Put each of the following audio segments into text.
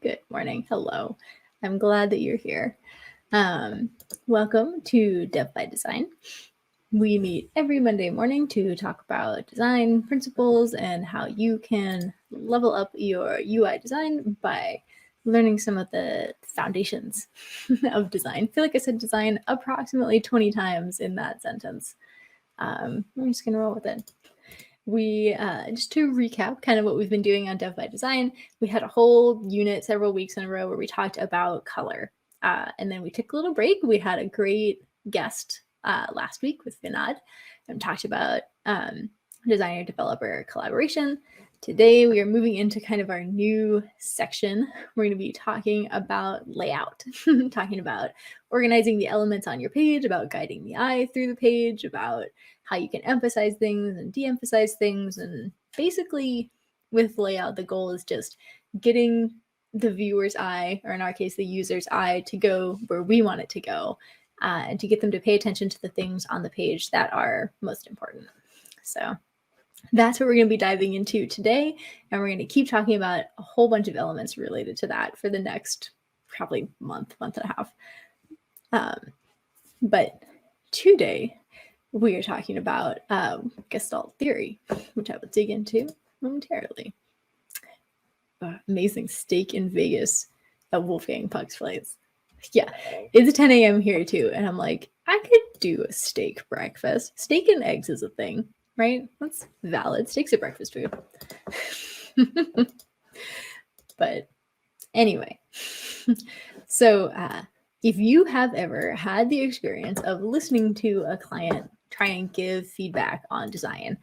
Good morning. Hello. I'm glad that you're here. Welcome to Dev by Design. We meet every Monday morning to talk about design principles and how you can level up your UI design by learning some of the foundations of design. I feel like I said design approximately 20 times in that sentence. I'm just going to roll with it. We, just to recap kind of what we've been doing on Dev by Design, we had a whole unit several weeks in a row where we talked about color. And then we took a little break. We had a great guest last week with Vinod and talked about designer-developer collaboration. Today, we are moving into kind of our new section. We're going to be talking about layout, talking about organizing the elements on your page, about guiding the eye through the page, about how you can emphasize things and de-emphasize things. And basically, with layout, the goal is just getting the viewer's eye, or in our case, the user's eye, to go where we want it to go, and to get them to pay attention to the things on the page that are most important. So that's what we're going to be diving into today. And we're going to keep talking about a whole bunch of elements related to that for the next probably month and a half. But today we are talking about Gestalt theory, which I will dig into momentarily. Amazing steak in Vegas at Wolfgang Puck's place. Yeah, it's 10 a.m. here too. And I'm like, I could do a steak breakfast. Steak and eggs is a thing, right? That's valid. Steak's a breakfast food. But anyway, so if you have ever had the experience of listening to a client try and give feedback on design,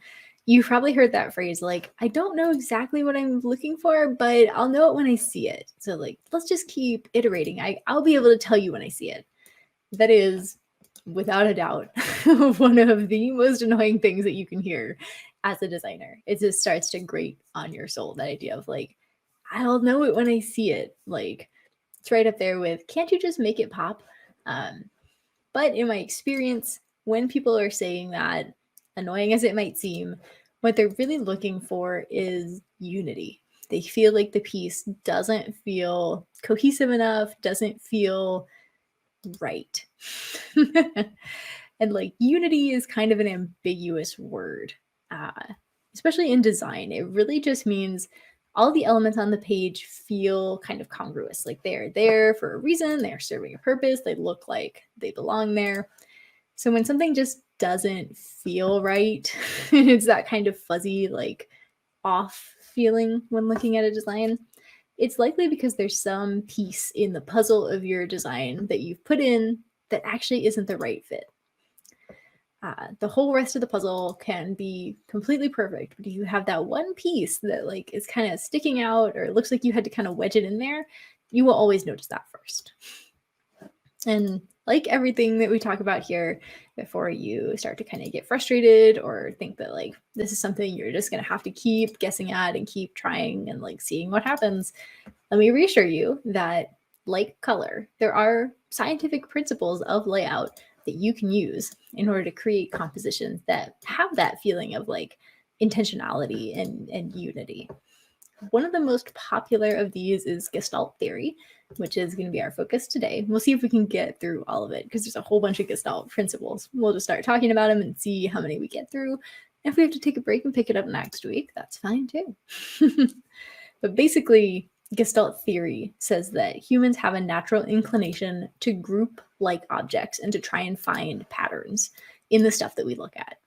you've probably heard that phrase, like, I don't know exactly what I'm looking for, but I'll know it when I see it. So like, let's just keep iterating. I'll be able to tell you when I see it. That is, without a doubt, one of the most annoying things that you can hear as a designer. It just starts to grate on your soul, that idea of like, I'll know it when I see it. Like, it's right up there with, can't you just make it pop? But in my experience, when people are saying that, annoying as it might seem, what they're really looking for is unity. They feel like the piece doesn't feel cohesive enough, doesn't feel right. And like, unity is kind of an ambiguous word, especially in design. It really just means all the elements on the page feel kind of congruous, like they're there for a reason, they're serving a purpose, they look like they belong there. So when something just doesn't feel right, it's that kind of fuzzy, like off feeling when looking at a design, it's likely because there's some piece in the puzzle of your design that you've put in that actually isn't the right fit. The whole rest of the puzzle can be completely perfect, but if you have that one piece that like is kind of sticking out or it looks like you had to kind of wedge it in there, you will always notice that first. And like everything that we talk about here, before you start to kind of get frustrated or think that like this is something you're just going to have to keep guessing at and keep trying and like seeing what happens, let me reassure you that, like color, there are scientific principles of layout that you can use in order to create compositions that have that feeling of like intentionality and unity. One of the most popular of these is Gestalt theory, which is going to be our focus today. We'll see if we can get through all of it because there's a whole bunch of Gestalt principles. We'll just start talking about them and see how many we get through. If we have to take a break and pick it up next week, that's fine too. But basically, Gestalt theory says that humans have a natural inclination to group like objects and to try and find patterns in the stuff that we look at,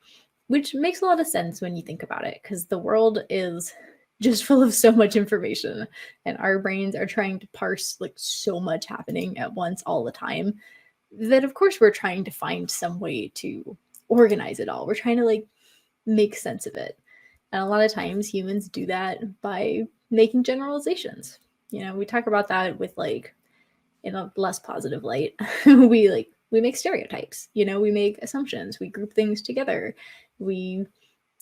which makes a lot of sense when you think about it, because the world is just full of so much information and our brains are trying to parse like so much happening at once all the time that of course we're trying to find some way to organize it all. We're trying to like make sense of it. And a lot of times humans do that by making generalizations. You know, we talk about that with like in a less positive light. we make stereotypes, you know, we make assumptions, we group things together, we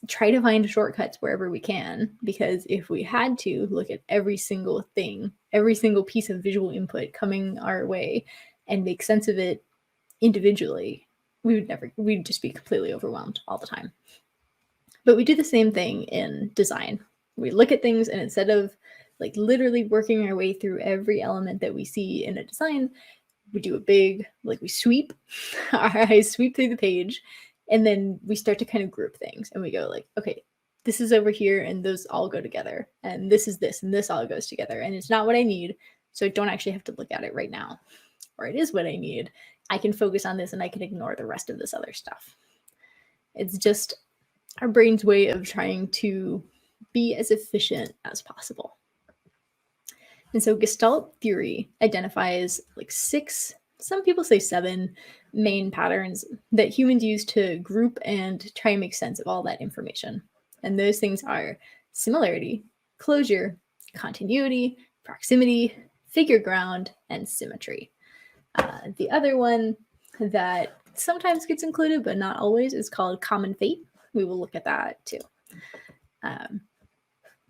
try to find shortcuts wherever we can, because if we had to look at every single thing, every single piece of visual input coming our way and make sense of it individually, we'd just be completely overwhelmed all the time. But we do the same thing in design. We look at things and instead of like literally working our way through every element that we see in a design. We do a big, like we sweep, our eyes sweep through the page, and then we start to kind of group things, and we go like, okay, this is over here, and those all go together, and this is this, and this all goes together, and it's not what I need, so I don't actually have to look at it right now. Or it is what I need. I can focus on this, and I can ignore the rest of this other stuff. It's just our brain's way of trying to be as efficient as possible. And so Gestalt theory identifies like 6, some people say 7 main patterns that humans use to group and try and make sense of all that information. And those things are similarity, closure, continuity, proximity, figure ground, and symmetry. The other one that sometimes gets included, but not always, is called common fate. We will look at that too.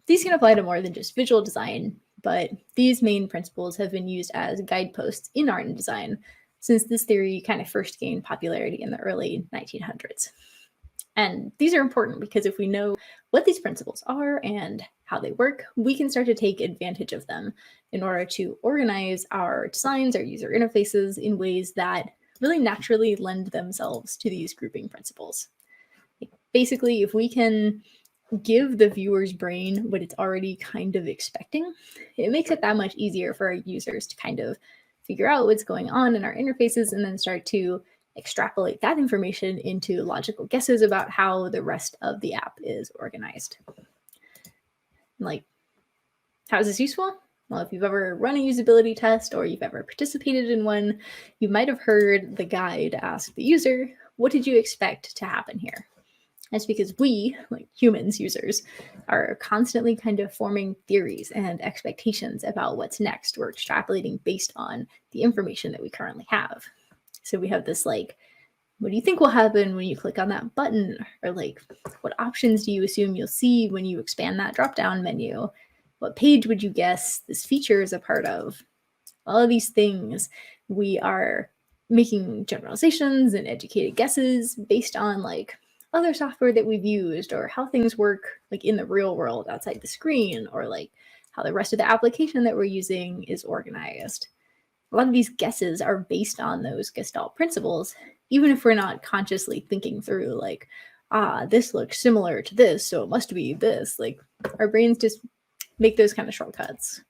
These can apply to more than just visual design, but these main principles have been used as guideposts in art and design since this theory kind of first gained popularity in the early 1900s. And these are important because if we know what these principles are and how they work, we can start to take advantage of them in order to organize our designs, our user interfaces in ways that really naturally lend themselves to these grouping principles. Basically, if we can give the viewer's brain what it's already kind of expecting, it makes it that much easier for our users to kind of figure out what's going on in our interfaces and then start to extrapolate that information into logical guesses about how the rest of the app is organized. Like, how is this useful? Well, if you've ever run a usability test or you've ever participated in one, you might have heard the guide ask the user, what did you expect to happen here? That's because we, like humans, users, are constantly kind of forming theories and expectations about what's next. We're extrapolating based on the information that we currently have. So we have this like, what do you think will happen when you click on that button? Or like, what options do you assume you'll see when you expand that drop-down menu? What page would you guess this feature is a part of? All of these things, we are making generalizations and educated guesses based on like other software that we've used or how things work like in the real world outside the screen, or like how the rest of the application that we're using is organized. A lot of these guesses are based on those Gestalt principles, even if we're not consciously thinking through like, this looks similar to this, so it must be this. Like our brains just make those kind of shortcuts.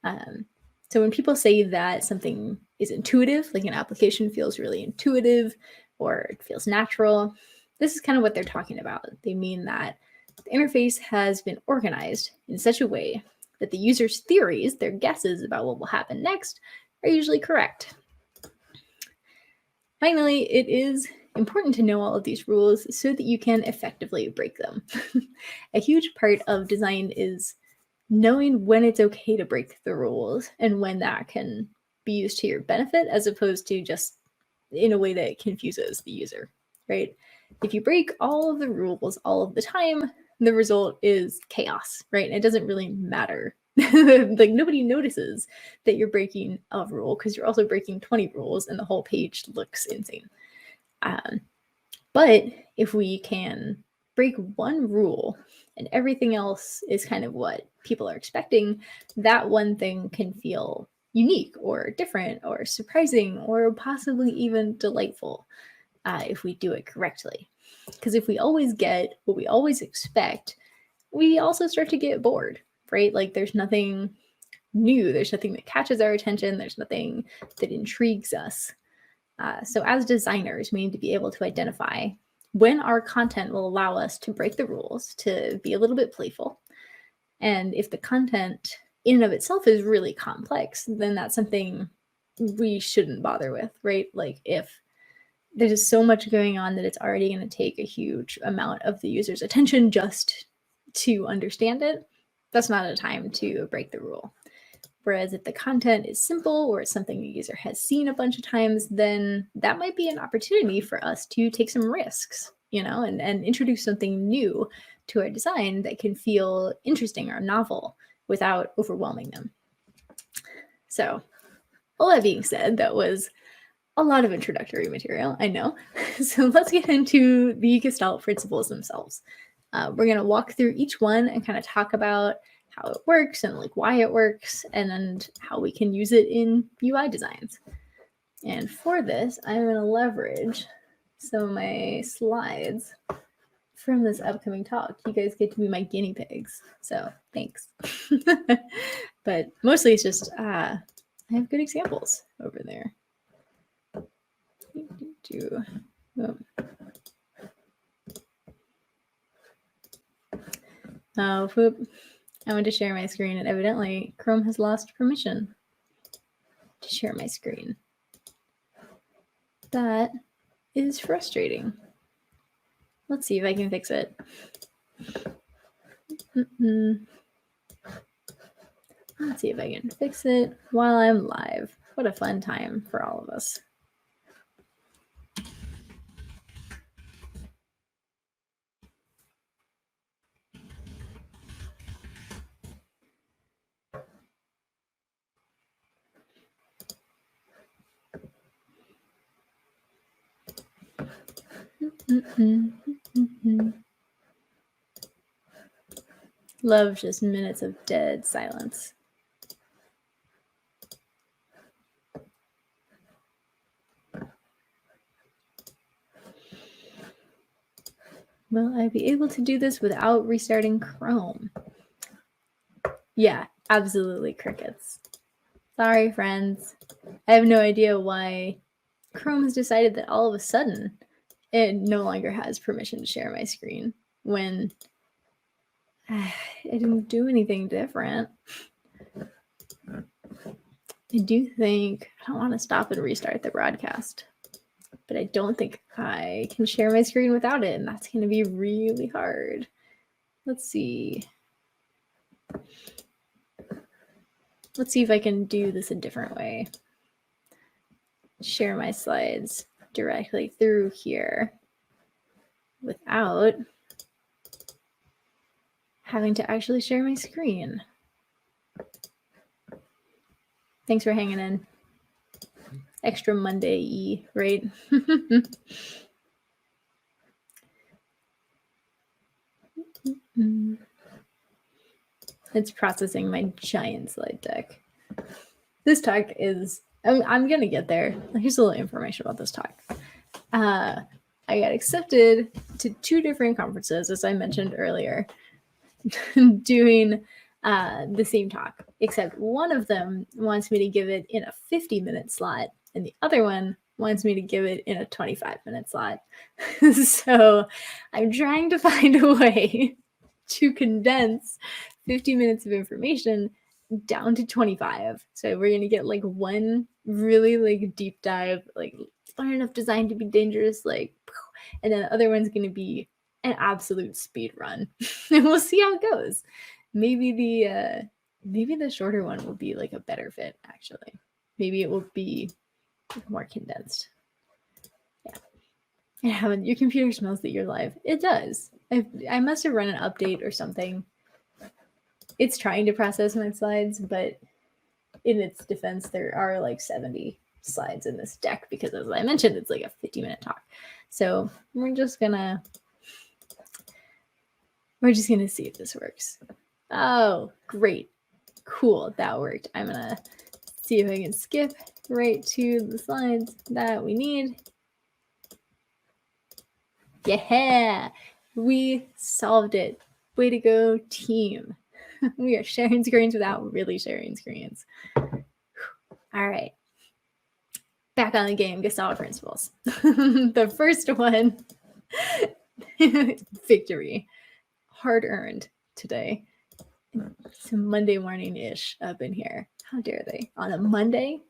So when people say that something is intuitive, like an application feels really intuitive or it feels natural, this is kind of what they're talking about. They mean that the interface has been organized in such a way that the user's theories, their guesses about what will happen next, are usually correct. Finally, it is important to know all of these rules so that you can effectively break them. A huge part of design is knowing when it's okay to break the rules and when that can be used to your benefit as opposed to just in a way that confuses the user, right? If you break all of the rules all of the time, the result is chaos, right? And it doesn't really matter. Like nobody notices that you're breaking a rule because you're also breaking 20 rules and the whole page looks insane. But if we can break one rule and everything else is kind of what people are expecting, that one thing can feel unique or different or surprising or possibly even delightful if we do it correctly. Because if we always get what we always expect, we also start to get bored, right? Like there's nothing new, there's nothing that catches our attention, there's nothing that intrigues us. So as designers, we need to be able to identify when our content will allow us to break the rules, to be a little bit playful. And if the content in and of itself is really complex, then that's something we shouldn't bother with, right? Like if there's so much going on that it's already going to take a huge amount of the user's attention just to understand it, that's not a time to break the rule. Whereas if the content is simple or it's something the user has seen a bunch of times, then that might be an opportunity for us to take some risks, and introduce something new to our design that can feel interesting or novel without overwhelming them. So all that being said, that was a lot of introductory material, I know. So let's get into the Gestalt principles themselves. We're going to walk through each one and kind of talk about how it works and like why it works, and then how we can use it in UI designs. And for this, I'm going to leverage some of my slides from this upcoming talk. You guys get to be my guinea pigs, so thanks. But mostly it's just I have good examples over there. Oh, whoop. I want to share my screen, and evidently Chrome has lost permission to share my screen. That is frustrating. Let's see if I can fix it. Let's see if I can fix it while I'm live. What a fun time for all of us. Love just minutes of dead silence. Will I be able to do this without restarting Chrome? Yeah, absolutely crickets. Sorry, friends. I have no idea why Chrome has decided that all of a sudden it no longer has permission to share my screen when I didn't do anything different. I do think I don't want to stop and restart the broadcast, but I don't think I can share my screen without it, and that's going to be really hard. Let's see. Let's see if I can do this a different way. Share my slides directly through here without having to actually share my screen. Thanks for hanging in. Extra Monday-y, right? It's processing my giant slide deck. This talk is, I'm going to get there. Here's a little information about this talk. I got accepted to 2 different conferences, as I mentioned earlier, doing the same talk, except one of them wants me to give it in a 50-minute slot, and the other one wants me to give it in a 25-minute slot. So I'm trying to find a way to condense 50 minutes of information down to 25. So we're going to get like one really like deep dive, like learn enough design to be dangerous, like, and then the other one's going to be an absolute speed run. And we'll see how it goes. Maybe the shorter one will be like a better fit, actually. Maybe it will be more condensed. Yeah. Your computer smells that you're live. It does. I must have run an update or something. It's trying to process my slides, but in its defense, there are like 70 slides in this deck because, as I mentioned, it's like a 50-minute talk. So we're just gonna see if this works. Oh, great. Cool, that worked. I'm gonna see if I can skip right to the slides that we need. Yeah, we solved it. Way to go, team. We are sharing screens without really sharing screens. All right. Back on the game, Gestalt Principles. The first one, victory. Hard earned today. It's a Monday morning-ish up in here. How dare they? On a Monday?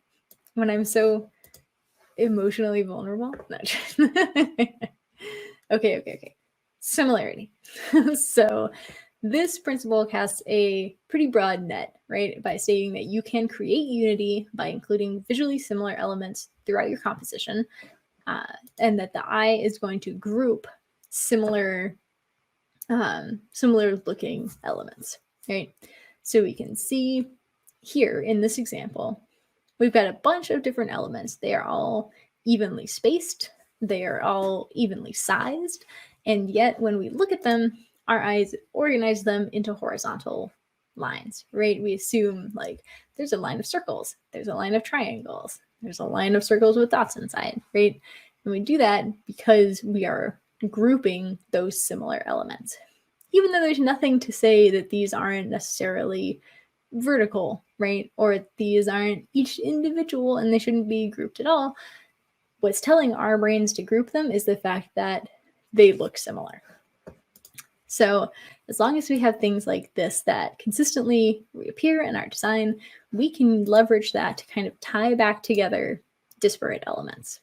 When I'm so emotionally vulnerable? No. Okay. Similarity. So this principle casts a pretty broad net, right? By stating that you can create unity by including visually similar elements throughout your composition, and that the eye is going to group similar looking elements, right? So we can see here in this example, we've got a bunch of different elements. They are all evenly spaced. They are all evenly sized. And yet when we look at them, our eyes organize them into horizontal lines, right? We assume like there's a line of circles, there's a line of triangles, there's a line of circles with dots inside, right? And we do that because we are grouping those similar elements. Even though there's nothing to say that these aren't necessarily vertical, right? Or these aren't each individual and they shouldn't be grouped at all. What's telling our brains to group them is the fact that they look similar. So as long as we have things like this that consistently reappear in our design, we can leverage that to kind of tie back together disparate elements.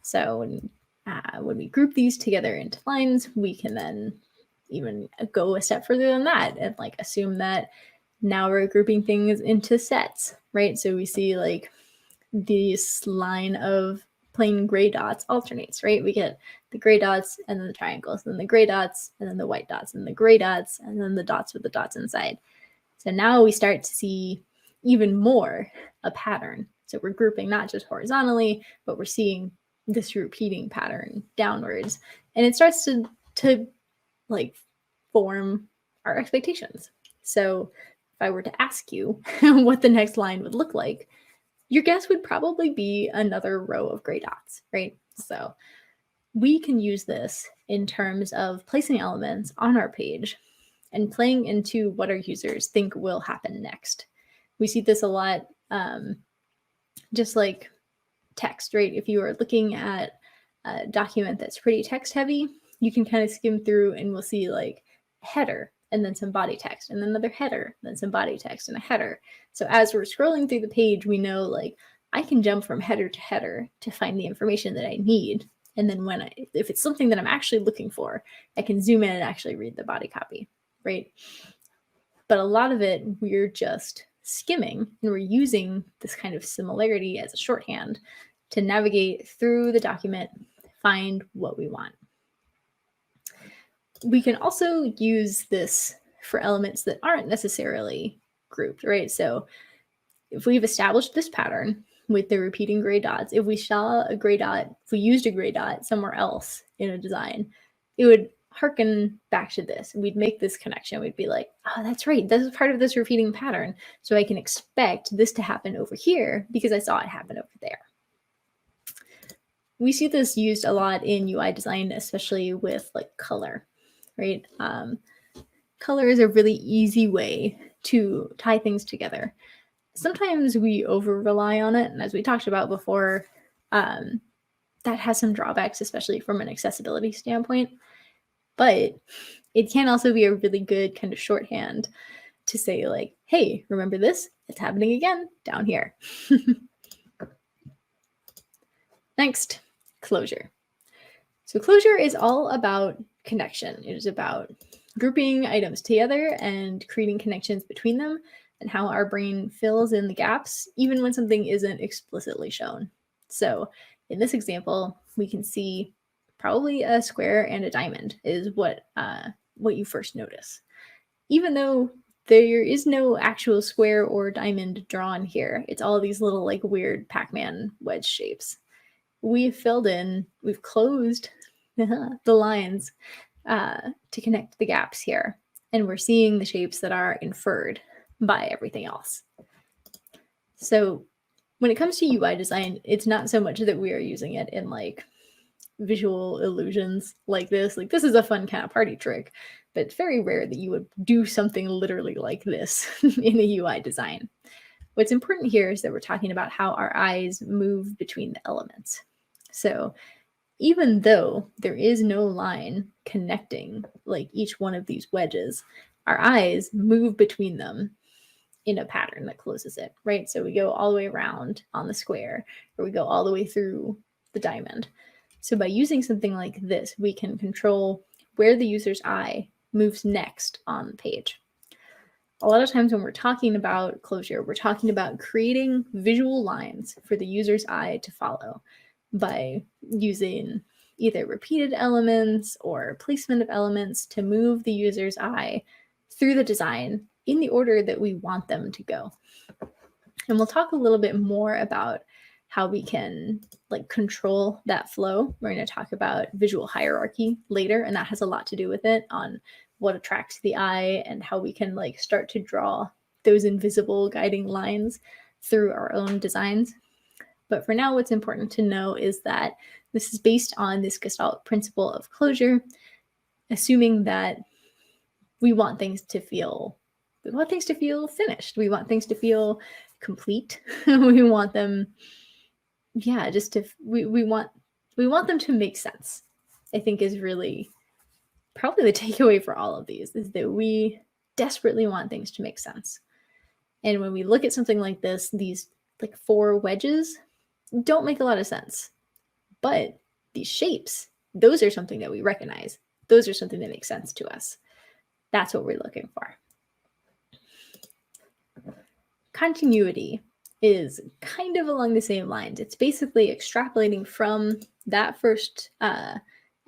So when we group these together into lines, we can then even go a step further than that and like assume that now we're grouping things into sets, right? So we see like this line of plain gray dots alternates, right? We get the gray dots and then the triangles, and then the gray dots and then the white dots and the gray dots and then the dots with the dots inside. So now we start to see even more a pattern. So we're grouping not just horizontally, but we're seeing this repeating pattern downwards. And it starts to like form our expectations. So if I were to ask you what the next line would look like, your guess would probably be another row of gray dots, right? So we can use this in terms of placing elements on our page and playing into what our users think will happen next. We see this a lot, just like text, right? If you are looking at a document that's pretty text heavy, you can kind of skim through and we'll see like a header and then some body text and then another header, then some body text and a header. So as we're scrolling through the page, we know like I can jump from header to find the information that I need. And then if it's something that I'm actually looking for, I can zoom in and actually read the body copy, right? But a lot of it, we're just skimming and we're using this kind of similarity as a shorthand to navigate through the document, find what we want. We can also use this for elements that aren't necessarily grouped, right? So if we've established this pattern with the repeating gray dots, if we saw a gray dot, if we used a gray dot somewhere else in a design, it would harken back to this. We'd make this connection. We'd be like, oh, that's right. This is part of this repeating pattern. So I can expect this to happen over here because I saw it happen over there. We see this used a lot in UI design, especially with like color, right? Color is a really easy way to tie things together. Sometimes we over rely on it. And as we talked about before, that has some drawbacks, especially from an accessibility standpoint. But it can also be a really good kind of shorthand to say like, hey, remember this? It's happening again down here. Next, closure. So closure is all about connection. It is about grouping items together and creating connections between them and how our brain fills in the gaps, even when something isn't explicitly shown. So in this example, we can see probably a square and a diamond is what you first notice. Even though there is no actual square or diamond drawn here, it's all these little like weird Pac-Man wedge shapes. We've filled in, we've closed the lines to connect the gaps here. And we're seeing the shapes that are inferred by everything else. So when it comes to UI design, it's not so much that we are using it in like visual illusions like this. Like this is a fun kind of party trick, but it's very rare that you would do something literally like this in a UI design. What's important here is that we're talking about how our eyes move between the elements. So even though there is no line connecting like each one of these wedges, our eyes move between them in a pattern that closes it, right? So we go all the way around on the square, or we go all the way through the diamond. So by using something like this, we can control where the user's eye moves next on the page. A lot of times when we're talking about closure, we're talking about creating visual lines for the user's eye to follow by using either repeated elements or placement of elements to move the user's eye through the design in the order that we want them to go. And we'll talk a little bit more about how we can like control that flow. We're going to talk about visual hierarchy later, and that has a lot to do with it on what attracts the eye and how we can like start to draw those invisible guiding lines through our own designs. But for now, what's important to know is that this is based on this Gestalt principle of closure, assuming that we want things to feel finished. We want things to feel complete. We want them, we want them to make sense. I think is really probably the takeaway for all of these, is that we desperately want things to make sense. And when we look at something like this, these like 4 wedges don't make a lot of sense. But these shapes, those are something that we recognize. Those are something that makes sense to us. That's what we're looking for. Continuity is kind of along the same lines. It's basically extrapolating from that first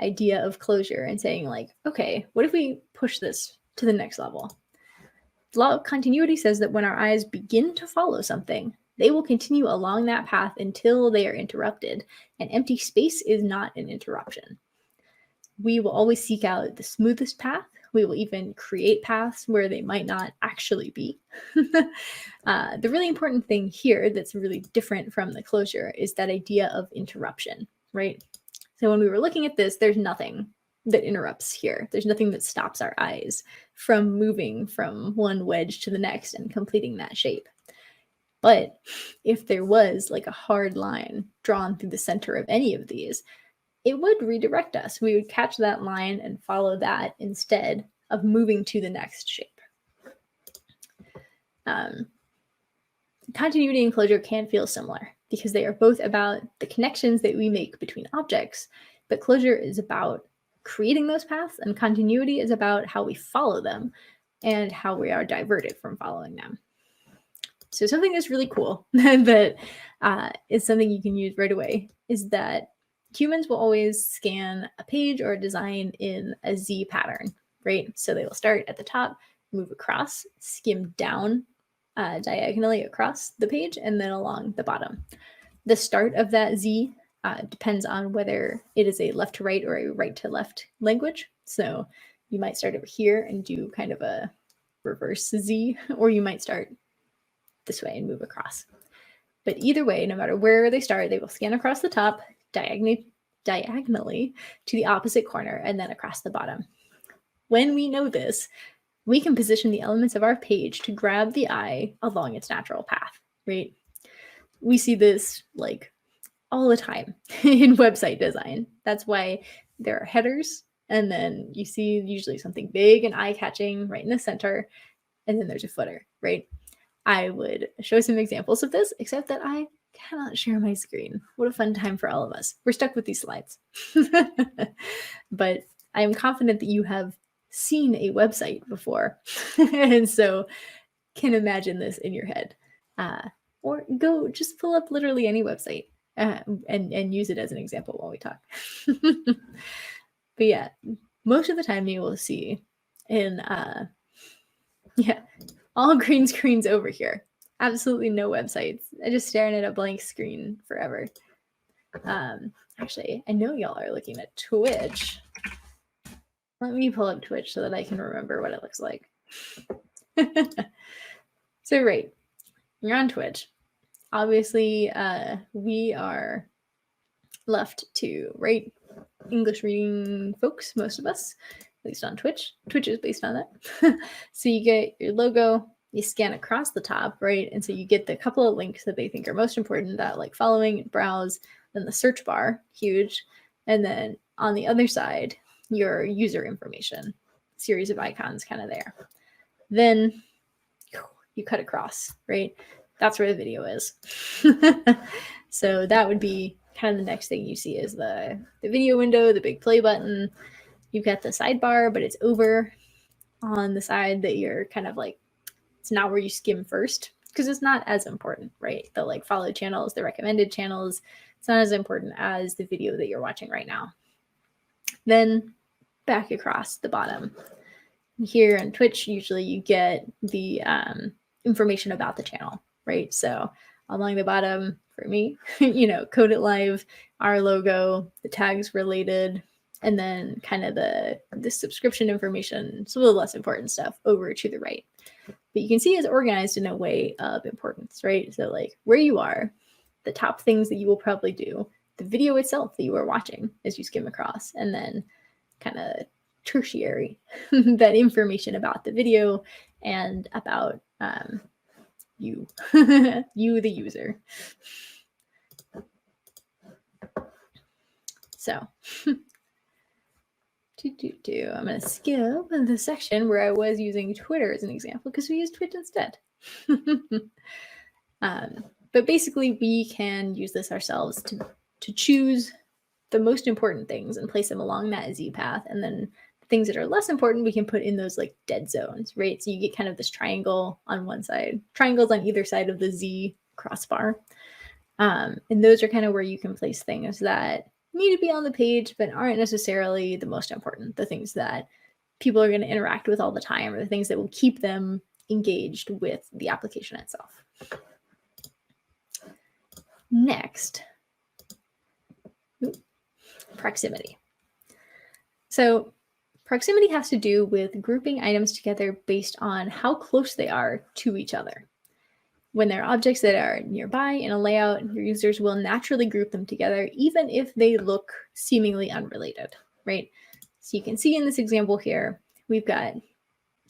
idea of closure and saying like, okay, what if we push this to the next level? The law of continuity says that when our eyes begin to follow something, they will continue along that path until they are interrupted, and empty space is not an interruption. We will always seek out the smoothest path. We will even create paths where they might not actually be. The really important thing here that's really different from the closure is that idea of interruption, right? So when we were looking at this, there's nothing that interrupts here. There's nothing that stops our eyes from moving from one wedge to the next and completing that shape. But if there was like a hard line drawn through the center of any of these, it would redirect us. We would catch that line and follow that instead of moving to the next shape. Continuity and closure can feel similar because they are both about the connections that we make between objects, but closure is about creating those paths and continuity is about how we follow them and how we are diverted from following them. So something that's really cool that is something you can use right away is that humans will always scan a page or a design in a Z pattern, right? So they will start at the top, move across, skim down diagonally across the page, and then along the bottom. The start of that Z depends on whether it is a left to right or a right to left language. So you might start over here and do kind of a reverse Z, or you might start this way and move across. But either way, no matter where they start, they will scan across the top, diagonally to the opposite corner, and then across the bottom. When we know this, we can position the elements of our page to grab the eye along its natural path, right? We see this like all the time in website design. That's why there are headers, and then you see usually something big and eye-catching right in the center, and then there's a footer, right? I would show some examples of this, except that I cannot share my screen. What a fun time for all of us. We're stuck with these slides. But I am confident that you have seen a website before, and so can imagine this in your head. Or go just pull up literally any website and use it as an example while we talk. But yeah, most of the time you will see in all green screens over here. Absolutely no websites. I just staring at a blank screen forever. Actually, I know y'all are looking at Twitch. Let me pull up Twitch so that I can remember what it looks like. So right, you're on Twitch. Obviously, we are left to right English reading folks, most of us, at least on Twitch. Twitch is based on that. So you get your logo, you scan across the top, right? And so you get the couple of links that they think are most important, that like following and browse, then the search bar, huge. And then on the other side, your user information, series of icons kind of there. Then you cut across, right? That's where the video is. So that would be kind of the next thing you see is the video window, the big play button. You've got the sidebar, but it's over on the side that you're kind of like, it's not where you skim first because it's not as important, right? The like follow channels, the recommended channels, it's not as important as the video that you're watching right now. Then back across the bottom. Here on Twitch, usually you get the information about the channel, right? So along the bottom for me, Code It Live, our logo, the tags related, and then kind of the subscription information, some of the less important stuff over to the right. But you can see it's organized in a way of importance, right? So like where you are, the top things that you will probably do, the video itself that you are watching as you skim across, and then kind of tertiary, that information about the video and about you, you, the user. So I'm going to skip the section where I was using Twitter as an example because we used Twitch instead. But basically, we can use this ourselves to choose the most important things and place them along that Z path. And then the things that are less important, we can put in those like dead zones, right? So you get kind of this triangle on one side, triangles on either side of the Z crossbar. And those are kind of where you can place things that need to be on the page, but aren't necessarily the most important. The things that people are going to interact with all the time, or the things that will keep them engaged with the application itself. Next, proximity. So proximity has to do with grouping items together based on how close they are to each other. When there are objects that are nearby in a layout, your users will naturally group them together, even if they look seemingly unrelated, right? So you can see in this example here, we've got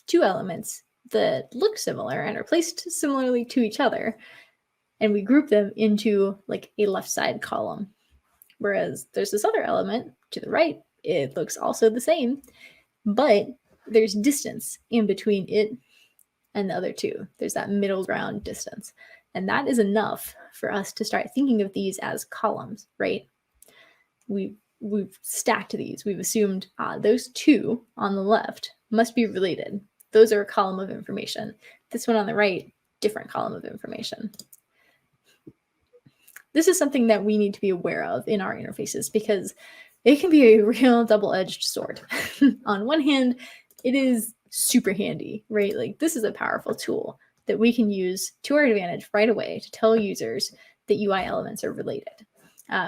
two elements that look similar and are placed similarly to each other, and we group them into like a left side column. Whereas there's this other element to the right, it looks also the same, but there's distance in between it and the other two. There's that middle ground distance. And that is enough for us to start thinking of these as columns, right? We've stacked these. We've assumed those two on the left must be related. Those are a column of information. This one on the right, different column of information. This is something that we need to be aware of in our interfaces because it can be a real double-edged sword. On one hand, it is super handy, right? Like this is a powerful tool that we can use to our advantage right away to tell users that UI elements are related.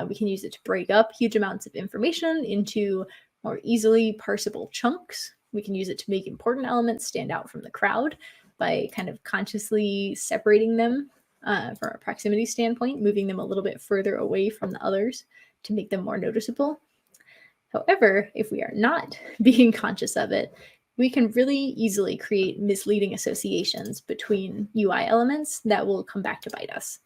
We can use it to break up huge amounts of information into more easily parsable chunks. We can use it to make important elements stand out from the crowd by kind of consciously separating them from a proximity standpoint, moving them a little bit further away from the others to make them more noticeable. However, if we are not being conscious of it, we can really easily create misleading associations between UI elements that will come back to bite us.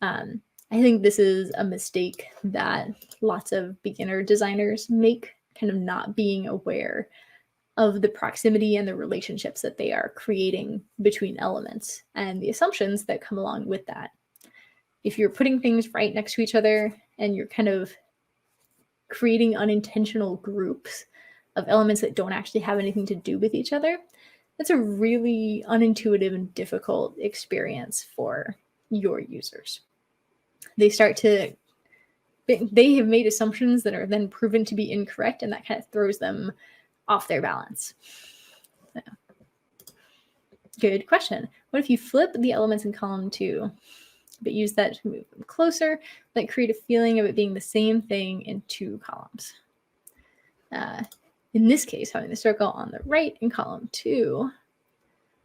I think this is a mistake that lots of beginner designers make, kind of not being aware of the proximity and the relationships that they are creating between elements and the assumptions that come along with that. If you're putting things right next to each other and you're kind of creating unintentional groups of elements that don't actually have anything to do with each other, that's a really unintuitive and difficult experience for your users. They have made assumptions that are then proven to be incorrect, and that kind of throws them off their balance. So, good question. What if you flip the elements in column 2, but use that to move them closer, like create a feeling of it being the same thing in 2 columns? In this case, having the circle on the right in column 2,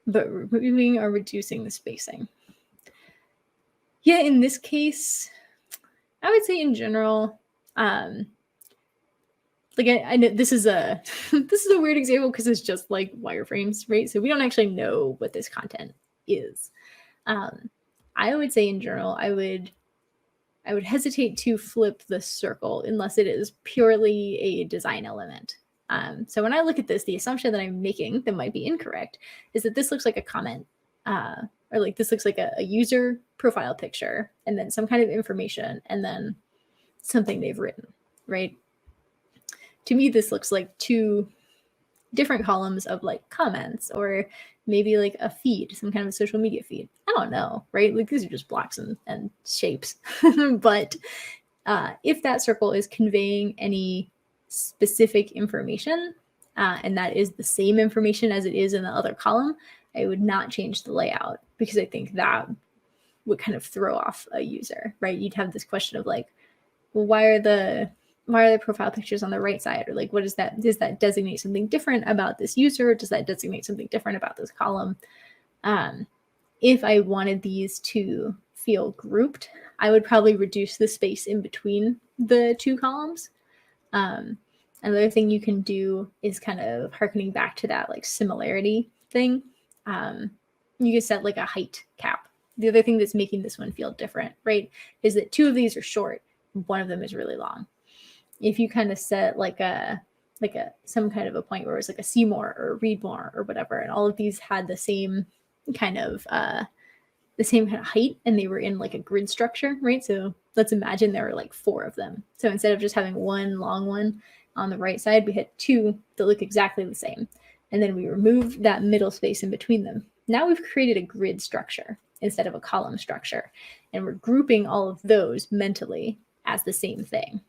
but removing or reducing the spacing. Yeah, in this case, I would say in general, like I know this is a weird example because it's just like wireframes, right? So we don't actually know what this content is. I would say in general, I would hesitate to flip the circle unless it is purely a design element. So when I look at this, the assumption that I'm making that might be incorrect is that this looks like a comment, or like this looks like a user profile picture, and then some kind of information, and then something they've written, right? To me, this looks like 2 different columns of like comments, or maybe like a feed, some kind of a social media feed. I don't know, right? Like these are just blocks and shapes. But if that circle is conveying any specific information, and that is the same information as it is in the other column, I would not change the layout because I think that would kind of throw off a user, right? You'd have this question of like, well, why are the why are the profile pictures on the right side? Or like, what is that? Does that designate something different about this user? Does that designate something different about this column? If I wanted these to feel grouped, I would probably reduce the space in between the two columns. Another thing you can do is kind of harkening back to that like similarity thing. You can set like a height cap. The other thing that's making this one feel different, right, is that two of these are short, one of them is really long. If you kind of set like some kind of a point where it was like a see more or read more or whatever, and all of these had the same kind of height, and they were in like a grid structure, right? So let's imagine there were like 4 of them. So instead of just having one long one on the right side, we had 2 that look exactly the same. And then we removed that middle space in between them. Now we've created a grid structure instead of a column structure. And we're grouping all of those mentally as the same thing.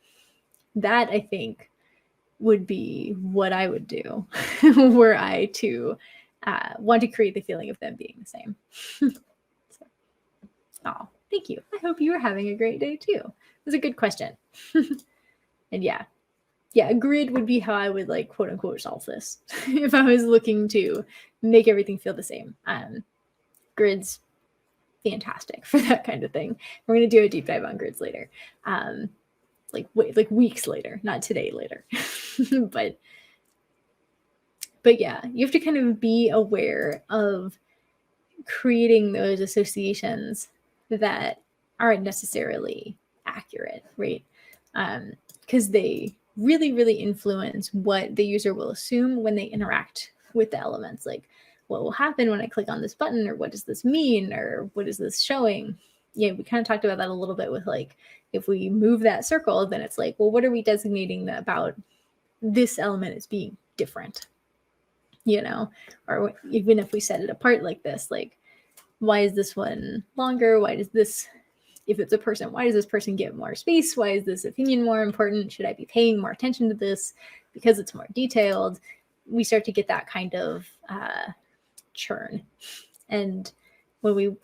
That, I think, would be what I would do were I to want to create the feeling of them being the same. Oh, thank you. I hope you are having a great day too. It was a good question. And yeah, a grid would be how I would like quote unquote solve this if I was looking to make everything feel the same. Grids, fantastic for that kind of thing. We're going to do a deep dive on grids later. Like weeks later, not today, later. but yeah, you have to kind of be aware of creating those associations that aren't necessarily accurate, right? Because they really, really influence what the user will assume when they interact with the elements. Like, what will happen when I click on this button, or what does this mean, or what is this showing? Yeah, we kind of talked about that a little bit with like, if we move that circle, then it's like, well, what are we designating about this element as being different? You know, or even if we set it apart like this, like, why is this one longer? Why does this, if it's a person, why does this person get more space? Why is this opinion more important? Should I be paying more attention to this because it's more detailed? We start to get that kind of churn. And when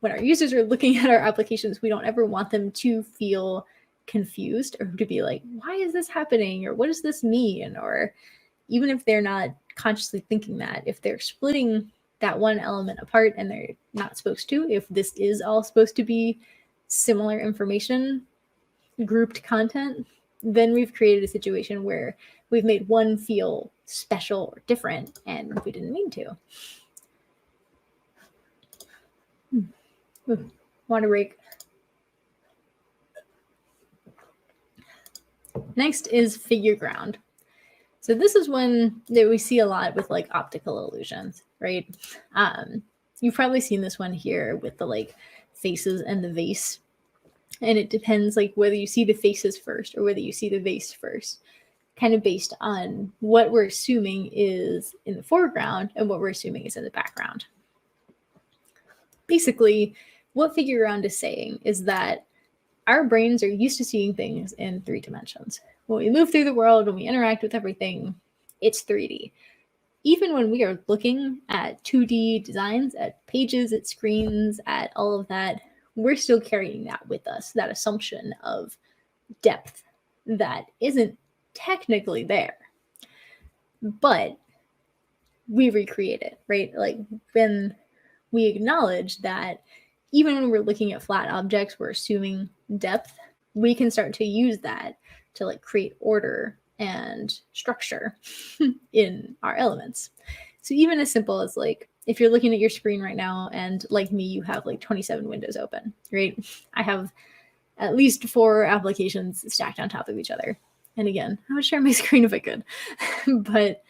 our users are looking at our applications, we don't ever want them to feel confused or to be like, why is this happening? Or what does this mean? Or even if they're not consciously thinking that, if they're splitting that one element apart and they're not supposed to, if this is all supposed to be similar information, grouped content, then we've created a situation where we've made one feel special or different and we didn't mean to. Water break. Next is figure ground. So this is one that we see a lot with like optical illusions, right? You've probably seen this one here with the like faces and the vase. And it depends like whether you see the faces first or whether you see the vase first, kind of based on what we're assuming is in the foreground and what we're assuming is in the background. Basically, what figure ground is saying is that our brains are used to seeing things in 3 dimensions. When we move through the world, when we interact with everything, it's 3D. Even when we are looking at 2D designs, at pages, at screens, at all of that, we're still carrying that with us, that assumption of depth that isn't technically there. But we recreate it, right? Like when we acknowledge that even when we're looking at flat objects, we're assuming depth, we can start to use that to like create order and structure in our elements. So even as simple as like, if you're looking at your screen right now and like me, you have like 27 windows open, right? I have at least 4 applications stacked on top of each other. And again, I would share my screen if I could, but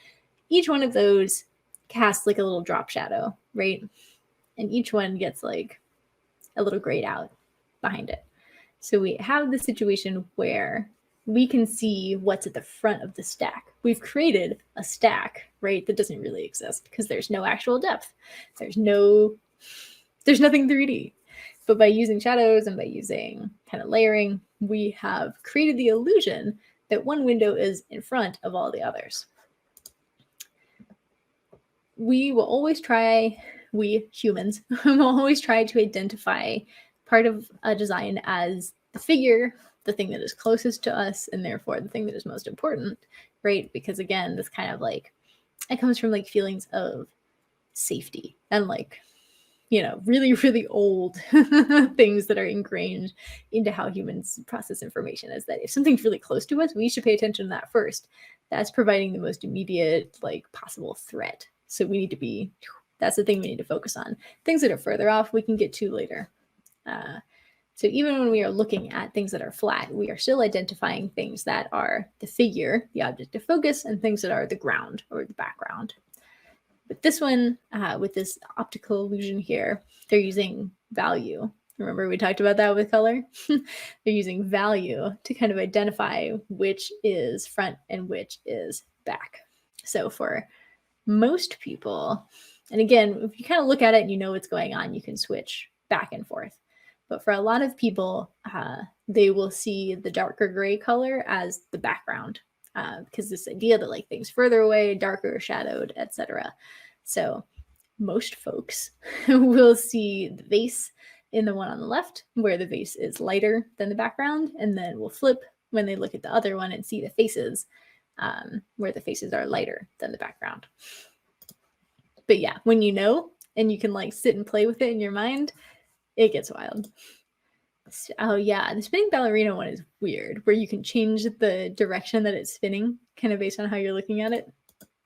each one of those casts like a little drop shadow, right? And each one gets like a little grayed out behind it. So we have the situation where we can see what's at the front of the stack. We've created a stack, right, that doesn't really exist because there's no actual depth. There's nothing 3D. But by using shadows and by using kind of layering, we have created the illusion that one window is in front of all the others. We humans will always try to identify part of a design as the figure, the thing that is closest to us, and therefore the thing that is most important, right? Because again, this kind of like, it comes from like feelings of safety and like, really, really old things that are ingrained into how humans process information, is that if something's really close to us, we should pay attention to that first. That's providing the most immediate, like, possible threat. So we need to be, that's the thing we need to focus on. Things that are further off, we can get to later. So even when we are looking at things that are flat, we are still identifying things that are the figure, the object of focus, and things that are the ground or the background. But this one, with this optical illusion here, they're using value. Remember we talked about that with color? They're using value to kind of identify which is front and which is back. So for most people, and again, if you kind of look at it and you know what's going on, you can switch back and forth. But for a lot of people, they will see the darker gray color as the background, because this idea that like things further away, darker, shadowed, etc. So most folks will see the vase in the one on the left, where the vase is lighter than the background, and then will flip when they look at the other one and see the faces, where the faces are lighter than the background. But yeah, when you know, and you can like sit and play with it in your mind, it gets wild. Oh yeah, the spinning ballerina one is weird, where you can change the direction that it's spinning kind of based on how you're looking at it.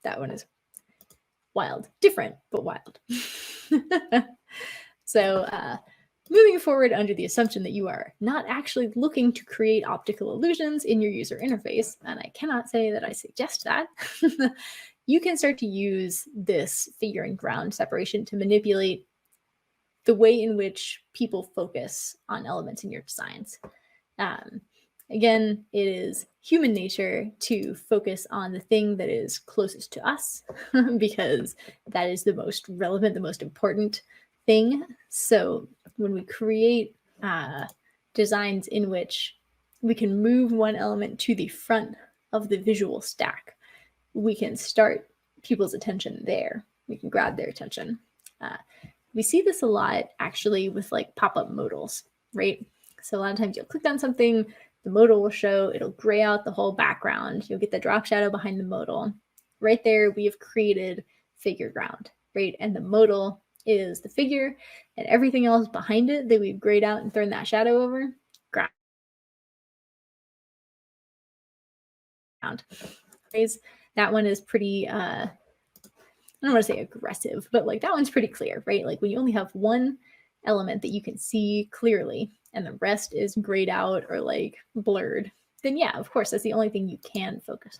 That one is wild. Different, but wild. So moving forward under the assumption that you are not actually looking to create optical illusions in your user interface, and I cannot say that I suggest that, you can start to use this figure and ground separation to manipulate the way in which people focus on elements in your designs. Again, it is human nature to focus on the thing that is closest to us because that is the most relevant, the most important thing. So when we create designs in which we can move one element to the front of the visual stack, we can start people's attention there. We can grab their attention. We see this a lot actually with like pop-up modals, right? So a lot of times you'll click on something, the modal will show, it'll gray out the whole background. You'll get the drop shadow behind the modal. Right there, we have created figure ground, right? And the modal is the figure, and everything else behind it that we've grayed out and thrown that shadow over, ground. That one is pretty, I don't want to say aggressive, but like that one's pretty clear, right? Like when you only have one element that you can see clearly and the rest is grayed out or like blurred, then yeah, of course, that's the only thing you can focus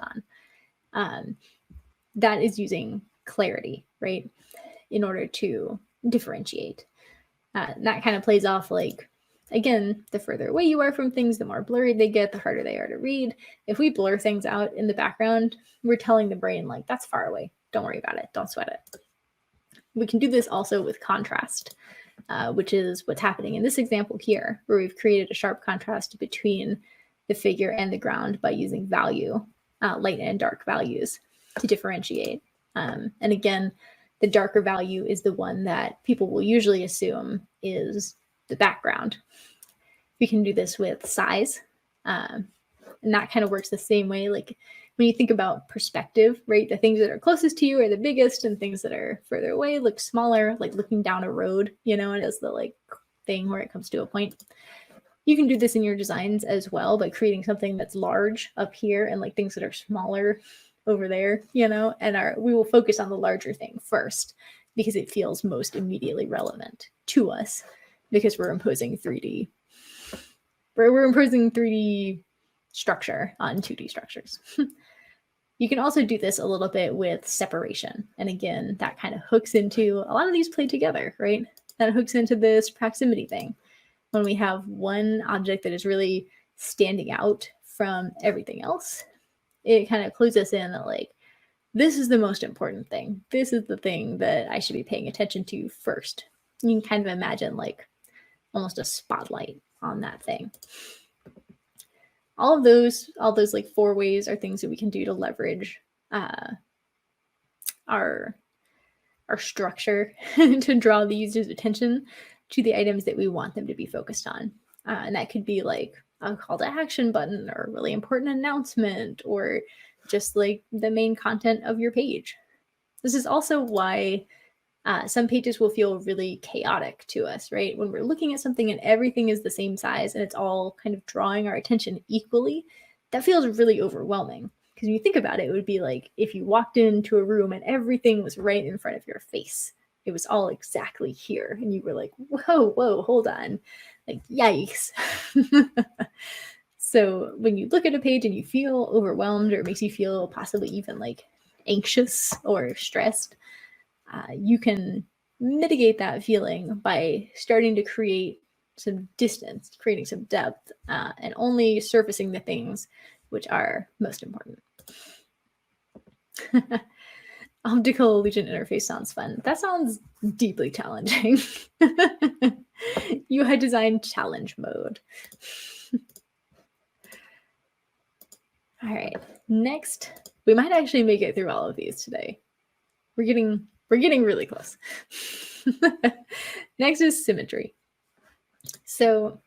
on. That is using clarity, right? In order to differentiate. That kind of plays off like, again, the further away you are from things, the more blurry they get, the harder they are to read. If we blur things out in the background, we're telling the brain like, that's far away. Don't worry about it. Don't sweat it. We can do this also with contrast, which is what's happening in this example here, where we've created a sharp contrast between the figure and the ground by using value, light and dark values to differentiate. And again, the darker value is the one that people will usually assume is the background. We can do this with size, and that kind of works the same way. Like when you think about perspective, right? The things that are closest to you are the biggest, and things that are further away look smaller, like looking down a road, and as the like thing where it comes to a point. You can do this in your designs as well by creating something that's large up here and like things that are smaller over there, and we will focus on the larger thing first because it feels most immediately relevant to us because we're imposing 3D. We're imposing 3D structure on 2D structures. You can also do this a little bit with separation. And again, that kind of hooks into, a lot of these play together, right? That hooks into this proximity thing. When we have one object that is really standing out from everything else, it kind of clues us in that like, this is the most important thing. This is the thing that I should be paying attention to first. You can kind of imagine like almost a spotlight on that thing. All those like 4 ways are things that we can do to leverage our structure to draw the user's attention to the items that we want them to be focused on. And that could be like a call to action button or a really important announcement or just like the main content of your page. This is also why some pages will feel really chaotic to us, right? When we're looking at something and everything is the same size and it's all kind of drawing our attention equally, that feels really overwhelming. Because when you think about it, it would be like if you walked into a room and everything was right in front of your face. It was all exactly here. And you were like, whoa, hold on. Like, yikes. So when you look at a page and you feel overwhelmed, or it makes you feel possibly even like anxious or stressed, you can mitigate that feeling by starting to create some distance, creating some depth, and only surfacing the things which are most important. Optical illusion interface sounds fun. That sounds deeply challenging. UI design challenge mode. All right, next, we might actually make it through all of these today. We're getting really close. Next is symmetry. So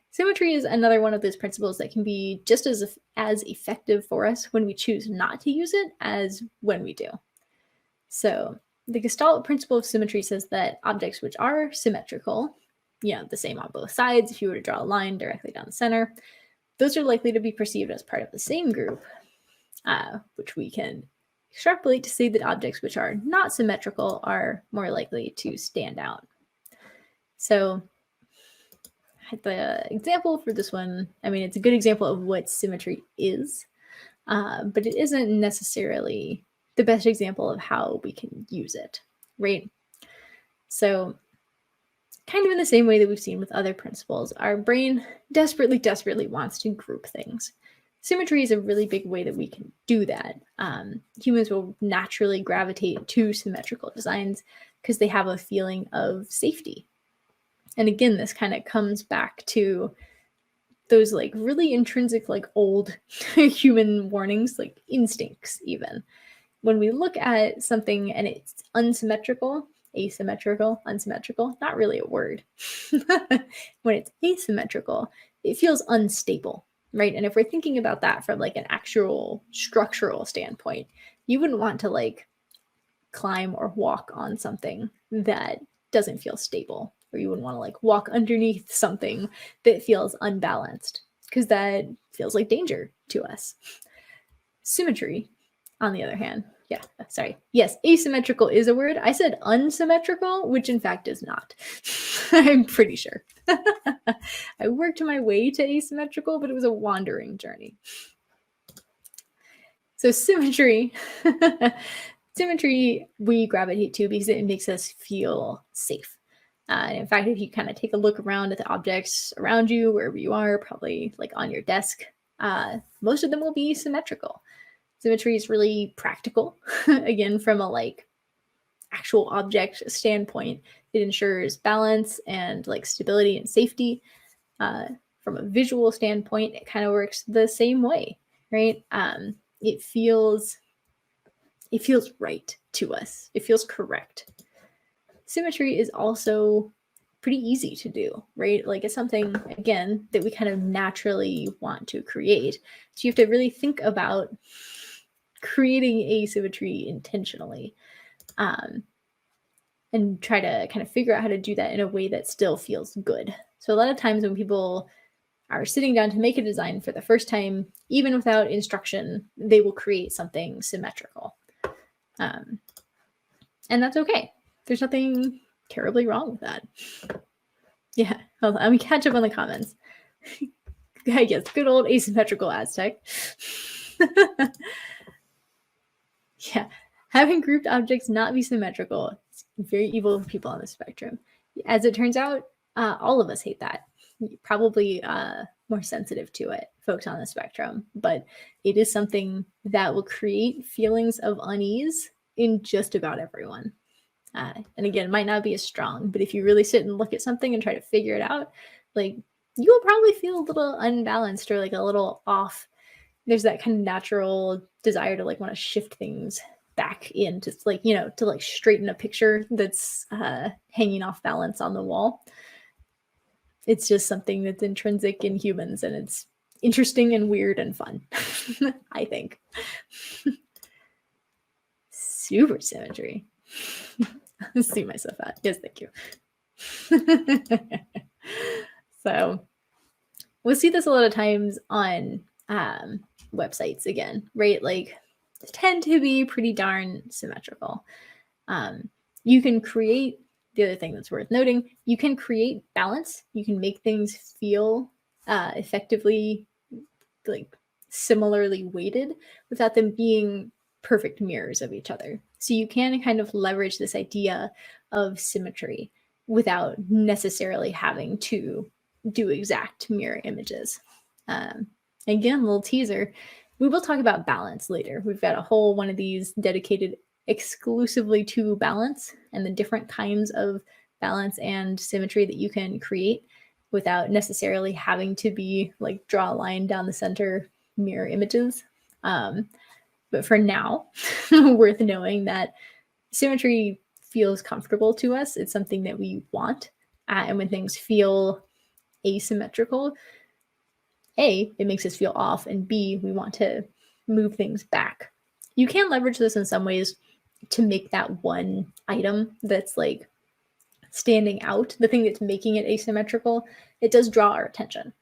symmetry is another one of those principles that can be just as effective for us when we choose not to use it as when we do. So the Gestalt principle of symmetry says that objects which are symmetrical, the same on both sides, if you were to draw a line directly down the center, those are likely to be perceived as part of the same group, which we can extrapolate to say that objects which are not symmetrical are more likely to stand out. So the example for this one, it's a good example of what symmetry is, but it isn't necessarily the best example of how we can use it, right? So kind of in the same way that we've seen with other principles, our brain desperately wants to group things. Symmetry is a really big way that we can do that. Humans will naturally gravitate to symmetrical designs because they have a feeling of safety. And again, this kind of comes back to those like really intrinsic, like old human warnings, like instincts even. When we look at something and it's unsymmetrical, asymmetrical, unsymmetrical, not really a word. When it's asymmetrical, it feels unstable, right? And if we're thinking about that from like an actual structural standpoint, you wouldn't want to like climb or walk on something that doesn't feel stable, or you wouldn't want to like walk underneath something that feels unbalanced, because that feels like danger to us. Symmetry, on the other hand, yes, asymmetrical is a word. I said unsymmetrical, which in fact is not. I'm pretty sure. I worked my way to asymmetrical, but it was a wandering journey. So symmetry, we gravitate to because it makes us feel safe. And in fact, if you kind of take a look around at the objects around you, wherever you are, probably like on your desk, most of them will be symmetrical. Symmetry is really practical. Again, from a like actual object standpoint, it ensures balance and like stability and safety. From a visual standpoint, it kind of works the same way, right? It feels right to us. It feels correct. Symmetry is also pretty easy to do, right? Like it's something, again, that we kind of naturally want to create. So you have to really think about creating asymmetry intentionally, and try to kind of figure out how to do that in a way that still feels good. So a lot of times when people are sitting down to make a design for the first time, even without instruction, they will create something symmetrical. And that's okay. There's nothing terribly wrong with that. Yeah, hold on, let me catch up on the comments. Yes, good old asymmetrical Aztec. Yeah, having grouped objects not be symmetrical is very evil for people on the spectrum. As it turns out, all of us hate that. Probably more sensitive to it, folks on the spectrum, but it is something that will create feelings of unease in just about everyone. And again, it might not be as strong, but if you really sit and look at something and try to figure it out, like you'll probably feel a little unbalanced or like a little off. There's that kind of natural desire to like want to shift things back in to like, to like straighten a picture that's hanging off balance on the wall. It's just something that's intrinsic in humans, and it's interesting and weird and fun, I think. Super symmetry. See myself out. Yes, thank you. So we'll see this a lot of times on websites again, right? Like, tend to be pretty darn symmetrical. You can create, the other thing that's worth noting, you can create balance. You can make things feel effectively like similarly weighted without them being perfect mirrors of each other. So you can kind of leverage this idea of symmetry without necessarily having to do exact mirror images. Again, little teaser, we will talk about balance later. We've got a whole one of these dedicated exclusively to balance and the different kinds of balance and symmetry that you can create without necessarily having to be like draw a line down the center mirror images. But for now, worth knowing that symmetry feels comfortable to us. It's something that we want. And when things feel asymmetrical, A, it makes us feel off, and B, we want to move things back. You can leverage this in some ways to make that one item that's like standing out, the thing that's making it asymmetrical, it does draw our attention.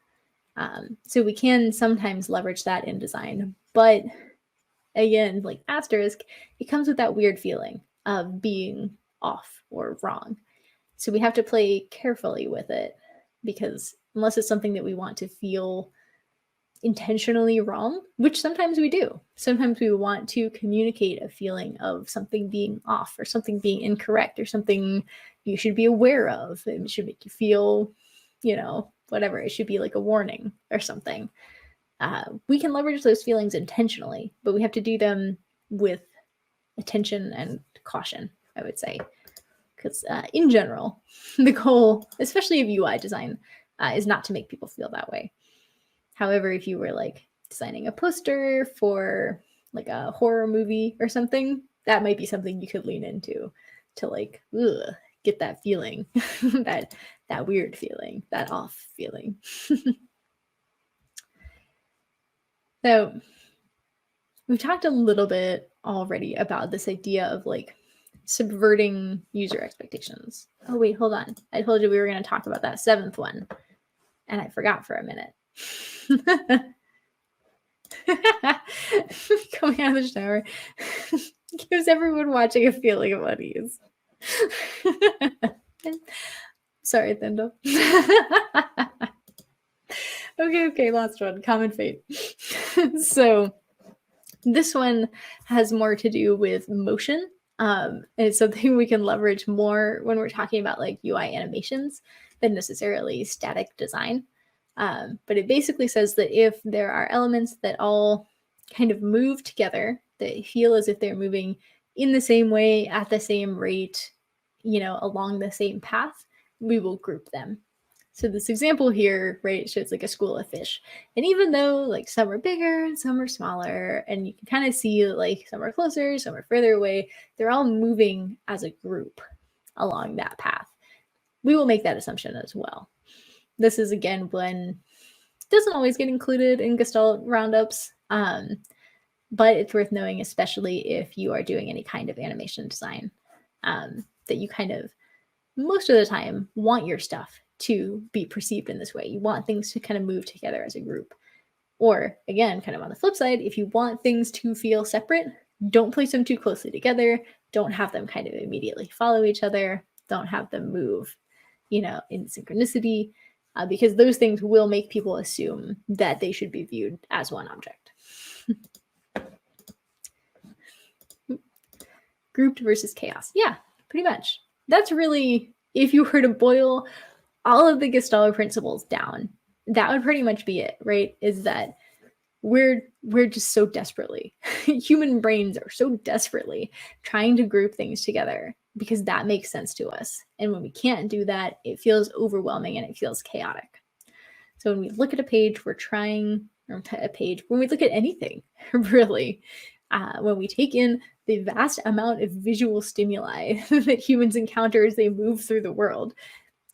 So we can sometimes leverage that in design. But again, like asterisk, it comes with that weird feeling of being off or wrong. So we have to play carefully with it, because unless it's something that we want to feel intentionally wrong, which sometimes we do. Sometimes we want to communicate a feeling of something being off or something being incorrect or something you should be aware of. It should make you feel, whatever. It should be like a warning or something. We can leverage those feelings intentionally, but we have to do them with attention and caution, I would say. Because in general, the goal, especially of UI design, is not to make people feel that way. However, if you were like designing a poster for like a horror movie or something, that might be something you could lean into to like get that feeling, that weird feeling, that off feeling. So we've talked a little bit already about this idea of like subverting user expectations. Oh, wait, hold on. I told you we were going to talk about that seventh one, and I forgot for a minute. Coming out of the shower gives everyone watching a feeling of unease. Sorry, Thindle. Okay, last one. Common fate. So this one has more to do with motion. And it's something we can leverage more when we're talking about like UI animations than necessarily static design. But it basically says that if there are elements that all kind of move together, that feel as if they're moving in the same way, at the same rate, along the same path, we will group them. So this example here, right, shows like a school of fish. And even though like some are bigger and some are smaller, and you can kind of see like some are closer, some are further away, they're all moving as a group along that path. We will make that assumption as well. This is, again, when it doesn't always get included in Gestalt roundups, but it's worth knowing, especially if you are doing any kind of animation design, that you kind of, most of the time, want your stuff to be perceived in this way. You want things to kind of move together as a group. Or, again, kind of on the flip side, if you want things to feel separate, don't place them too closely together. Don't have them kind of immediately follow each other. Don't have them move, in synchronicity. Because those things will make people assume that they should be viewed as one object. Grouped versus chaos. Yeah, pretty much. That's really, if you were to boil all of the Gestalt principles down, that would pretty much be it, right? Is that we're just so desperately, human brains are so desperately trying to group things together because that makes sense to us. And when we can't do that, it feels overwhelming and it feels chaotic. So when we look at a page, when we look at anything, really, when we take in the vast amount of visual stimuli that humans encounter as they move through the world,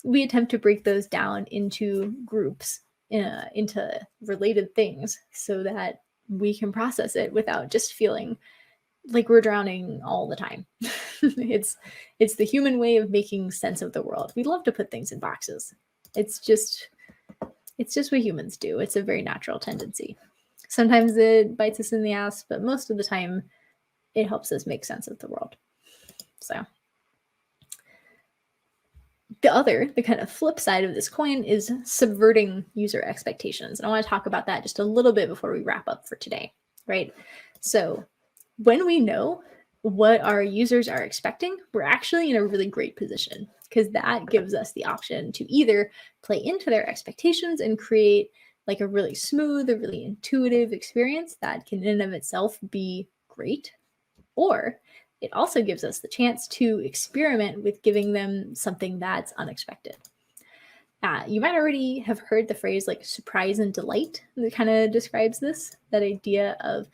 we attempt to break those down into groups, into related things, so that we can process it without just feeling like we're drowning all the time. it's the human way of making sense of the world. We love to put things in boxes. It's just what humans do. It's a very natural tendency. Sometimes it bites us in the ass, but most of the time it helps us make sense of the world. So the kind of flip side of this coin is subverting user expectations. And I want to talk about that just a little bit before we wrap up for today, right? So when we know what our users are expecting, we're actually in a really great position, because that gives us the option to either play into their expectations and create like a really smooth, a really intuitive experience that can in and of itself be great, or it also gives us the chance to experiment with giving them something that's unexpected. You might already have heard the phrase like surprise and delight that kind of describes this, that idea of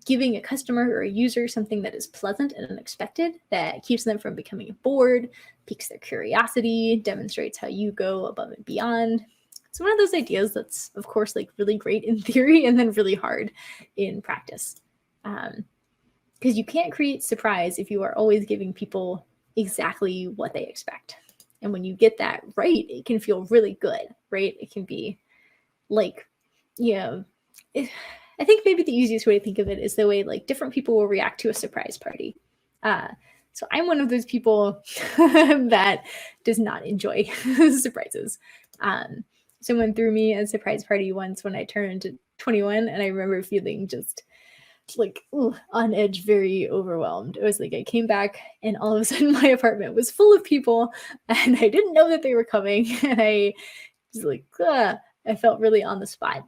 giving a customer or a user something that is pleasant and unexpected, that keeps them from becoming bored, piques their curiosity, demonstrates how you go above and beyond. It's one of those ideas that's, of course, like really great in theory and then really hard in practice. Because you can't create surprise if you are always giving people exactly what they expect. And when you get that right, it can feel really good, right? It can be like, I think maybe the easiest way to think of it is the way like different people will react to a surprise party. So I'm one of those people that does not enjoy surprises. Someone threw me a surprise party once when I turned 21, and I remember feeling just like on edge, very overwhelmed. It was like I came back and all of a sudden my apartment was full of people and I didn't know that they were coming, and I was like, I felt really on the spot.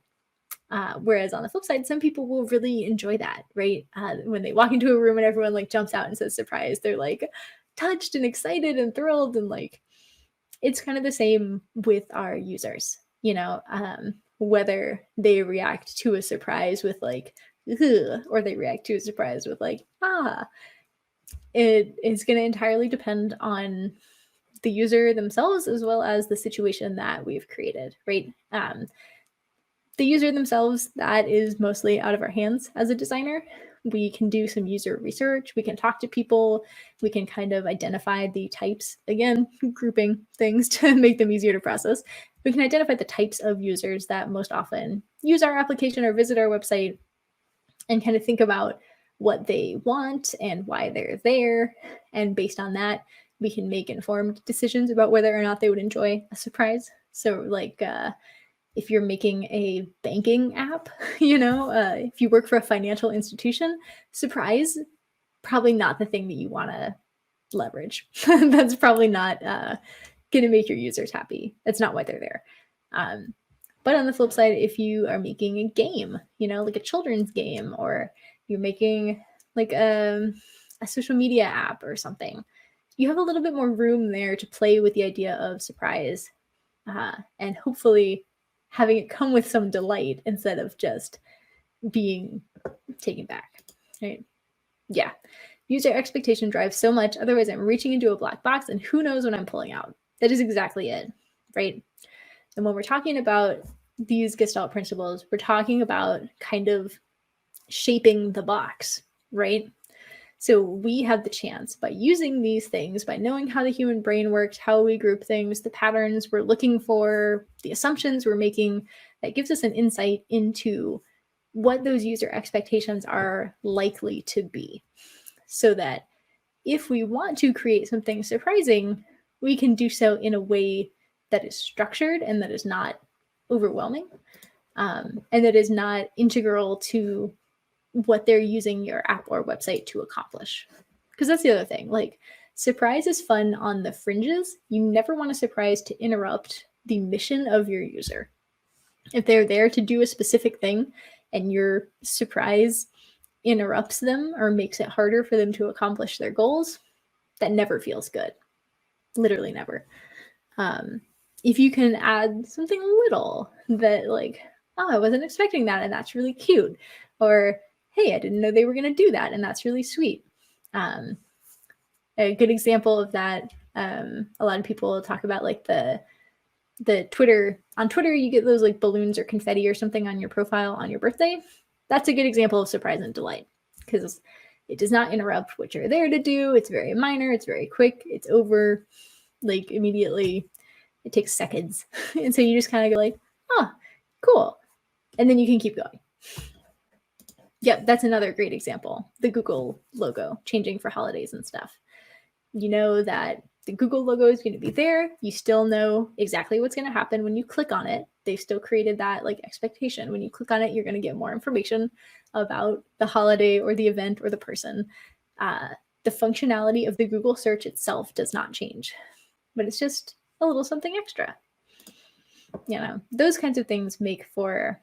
Whereas on the flip side, some people will really enjoy that, right? When they walk into a room and everyone like jumps out and says surprise, they're like touched and excited and thrilled, and like it's kind of the same with our users, whether they react to a surprise with like or they react to a surprise with like it is going to entirely depend on the user themselves as well as the situation that we've created, right? The user themselves, that is mostly out of our hands as a designer. We can do some user research, we can talk to people, we can kind of identify the types, again, grouping things to make them easier to process. We can identify the types of users that most often use our application or visit our website, and kind of think about what they want and why they're there. And based on that, we can make informed decisions about whether or not they would enjoy a surprise. So like if you're making a banking app, if you work for a financial institution, surprise, probably not the thing that you want to leverage. That's probably not going to make your users happy. That's not why they're there. But on the flip side, if you are making a game, like a children's game, or you're making like a social media app or something, you have a little bit more room there to play with the idea of surprise, and hopefully having it come with some delight instead of just being taken back, right? Yeah. User expectation drives so much. Otherwise, I'm reaching into a black box and who knows what I'm pulling out. That is exactly it, right? And when we're talking about these Gestalt principles, we're talking about kind of shaping the box, right? So we have the chance, by using these things, by knowing how the human brain works, how we group things, the patterns we're looking for, the assumptions we're making, that gives us an insight into what those user expectations are likely to be. So that if we want to create something surprising, we can do so in a way that is structured and that is not overwhelming, and that is not integral to what they're using your app or website to accomplish. Because that's the other thing. Like, surprise is fun on the fringes. You never want a surprise to interrupt the mission of your user. If they're there to do a specific thing and your surprise interrupts them or makes it harder for them to accomplish their goals, that never feels good. Literally never. If you can add something little that like, oh, I wasn't expecting that, and that's really cute. Or, hey, I didn't know they were going to do that, and that's really sweet. A good example of that A lot of people talk about like the Twitter, on Twitter, you get those like balloons or confetti or something on your profile on your birthday. That's a good example of surprise and delight because it does not interrupt what you're there to do. It's very minor. It's very quick. It's over like immediately. It takes seconds. And so you just kind of go like, oh, cool. And then you can keep going. Yep, that's another great example. The Google logo changing for holidays and stuff. You know that the Google logo is going to be there. You still know exactly what's going to happen when you click on it. They've still created that like expectation. When you click on it, you're going to get more information about the holiday or the event or the person. The functionality of the Google search itself does not change, but it's just a little something extra. You know, those kinds of things make for